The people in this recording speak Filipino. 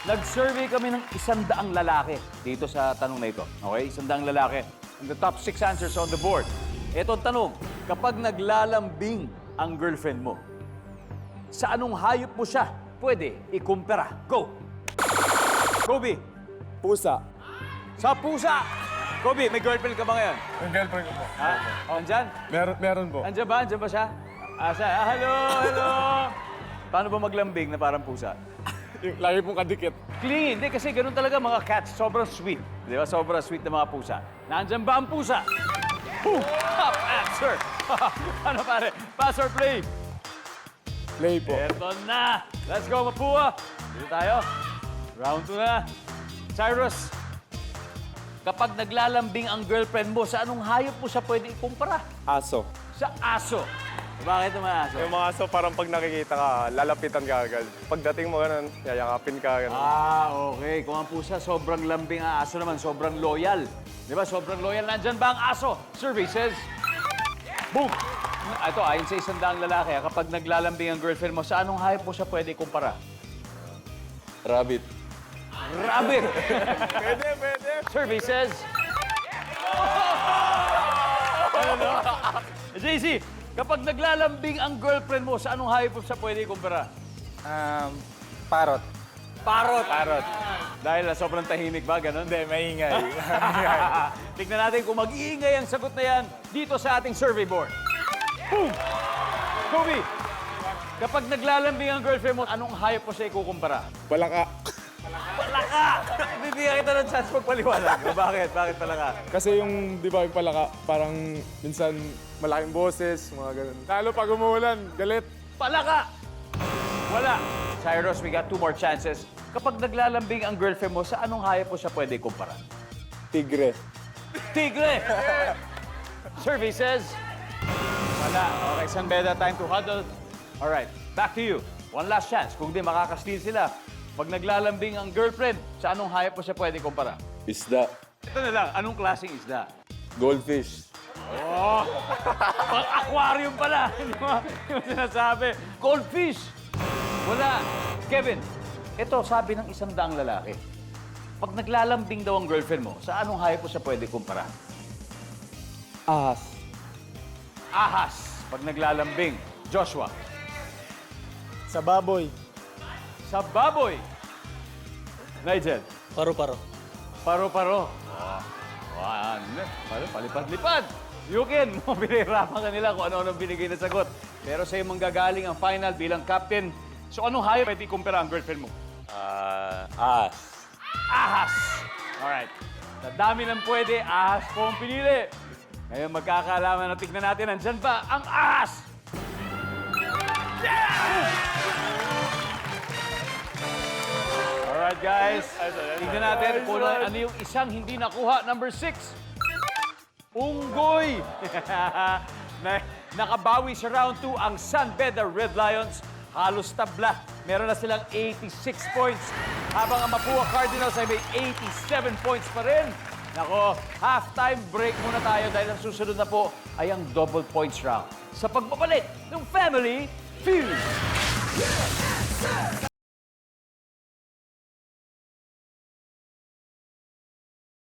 Nag-survey kami ng 100 lalaki dito sa tanong na ito. Okay? 100 lalaki. And the top 6 answers on the board. Ito ang tanong, kapag naglalambing ang girlfriend mo, sa anong hayop mo siya pwede ikumpara? Go! Kobe, Pusa. sa pusa! Kobe, may girlfriend ka ba ngayon? Yung girlfriend ko po. Ha? Andyan? Meron po. Andyan ba? Andyan ba siya? Hello, hello! Paano ba maglambing na parang pusa? Yung lagi pong kadikit. Clingy, hindi kasi ganun talaga mga cats. Sobrang sweet. Di ba? Sobrang sweet na mga pusa. Nandyan ba ang pusa? Boom! Top answer! Ano pare? Pass or play? Play po. Eto na! Let's go, Mapua! Dito tayo. Round 2 na. Cyrus, kapag naglalambing ang girlfriend mo, sa anong hayop mo siya pwede ikumpara? Aso. Sa aso. Bakit naman aso? Yung mga aso, parang pag nakikita ka, lalapitan ka agad. Pagdating mo ganun, yayakapin ka ganun. Okay. Kung ang pusa, sobrang lambing. Ang aso naman, sobrang loyal. Di ba? Sobrang loyal. Nandyan ba ang aso? Survey says, boom! Ito, ayon sa 100 lalaki, kapag naglalambing ang girlfriend mo, sa anong hayop mo siya pwede kumpara? Rabbit. Rabbit! Pwede. Survey says... Ano no? JC, kapag naglalambing ang girlfriend mo, sa anong hayop mo siya pwede kumpara? Parrot. Parrot. Parrot. Dahil sobrang tahimik ba? Ganon? Hindi, maingay. Tignan natin kung mag-iingay ang sagot na yan dito sa ating survey board. Boom! Kobe, kapag naglalambing ang girlfriend mo, anong hayop mo siya ikukumpara? Palaka. Palaka! Bibigyan kita ng chance magpaliwanag. Bakit? Bakit palaka? Kasi yung, di ba, yung palaka, parang minsan malaking boses, mga ganun. Lalo pag umuulan, galit. Palaka! Wala. Cyrus, we got 2 more chances. Kapag naglalambing ang girlfriend mo, sa anong hayop mo siya pwede ikumpara? Tigre. Tigre! Survey says... Wala. Okay, San Beda, time to huddle. Alright, back to you. One last chance. Kung di makakastil sila, pag naglalambing ang girlfriend, sa anong hayop mo siya pwede kumpara? Isda. Ito na lang, anong klaseng isda? Goldfish. Pang-aquarium pala! Yung sinasabi. Goldfish! Wala. Kevin, ito sabi ng 100 lalaki. Pag naglalambing daw ang girlfriend mo, sa anong hayop mo siya pwede kumpara? Ahas. Ahas. Pag naglalambing. Joshua. Sa baboy. Sa baboy. Nigel. Paro-paro. Paro-paro. Palipad-lipad. Yukin, pinahirapan ka nila kung ano-ano binigay na sagot. Pero sa'yo manggagaling ang final bilang captain. So anong hayop pwede kumpara ang girlfriend mo? Ahas. Ahas. Alright. Sa dami ng pwede, ahas po ang pinili. Ngayon magkakaalaman na tignan natin, nandyan ba ang ahas? Alright guys, tignan natin kung ano yung isang hindi nakuha. Number 6. Unggoy. Nakabawi sa round 2 ang San Beda Red Lions. Halos tabla. Meron na silang 86 points. Habang ang Mapua Cardinals ay may 87 points pa rin. Nako, halftime break muna tayo dahil ang susunod na po ay ang double points round. Sa pagbabalik ng Family Feud.